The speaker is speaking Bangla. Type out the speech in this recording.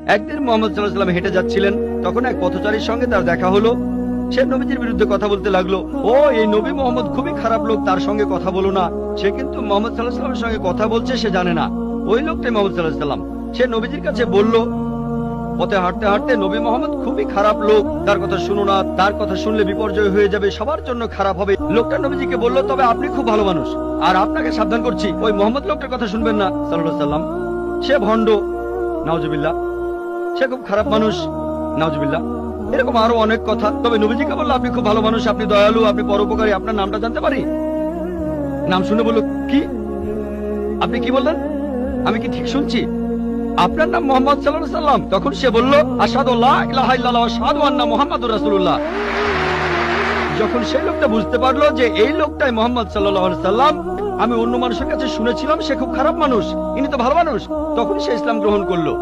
একদিন মোহাম্মদ সাল্লাল্লাহু আলাইহি ওয়াসাল্লাম হেঁটে যাচ্ছিলেন, তখন এক পথচারীর সঙ্গে তার দেখা হলো। সে নবীজির বিরুদ্ধে কথা বলতে লাগলো, ও এই নবী মোহাম্মদ খুবই খারাপ লোক, তার সঙ্গে কথা বলো না। সে কিন্তু মোহাম্মদ সাল্লাল্লাহু আলাইহি ওয়াসাল্লামের সঙ্গে কথা বলছে, সে জানে না ওই লোকটাই মোহাম্মদ সাল্লাল্লাহু আলাইহি ওয়াসাল্লাম। সে নবীজির কাছে বলল, পথে হাঁটতে হাঁটতে নবী মোহাম্মদ খুবই খারাপ লোক, তার কথা শুনো না, তার কথা শুনলে বিপর্যয় হয়ে যাবে, সবার জন্য খারাপ হবে। লোকটা নবীজিকে বলল, তবে আপনি খুব ভালো মানুষ, আর আপনাকে সাবধান করছি ওই মোহাম্মদ লোকটার কথা শুনবেন না সাল্লাল্লাহু আলাইহি ওয়াসাল্লাম। সে ভণ্ড, নাউজুবিল্লাহ, সে খুব খারাপ মানুষ, নাউজুবিল্লাহ। এরকম আরো অনেক কথা। তবে নবীজিকে বলল, আপনি খুব ভালো মানুষ, আপনি দয়ালু, আপনি পরোপকারী, আপনার নামটা জানতে পারি? নাম শুনে বলল, কি? আপনি কি বললেন? আমি কি ঠিক শুনছি? আপনার নাম মোহাম্মদ সাল্লাল্লাহু আলাইহি ওয়াসাল্লাম? তখন সে বলল, আশহাদু আল্লা ইলাহা ইল্লাল্লাহ ওয়া আশহাদু আন্না মুহাম্মাদুর রাসূলুল্লাহ। যখন সেই লোকটা বুঝতে পারলো যে এই লোকটাই মোহাম্মদ সাল্লাল্লাহু আলাইহি ওয়াসাল্লাম, আমি অন্য মানুষের কাছে শুনেছিলাম সে খুব খারাপ মানুষ, ইনি তো ভালো মানুষ, তখন সে ইসলাম গ্রহণ করলো।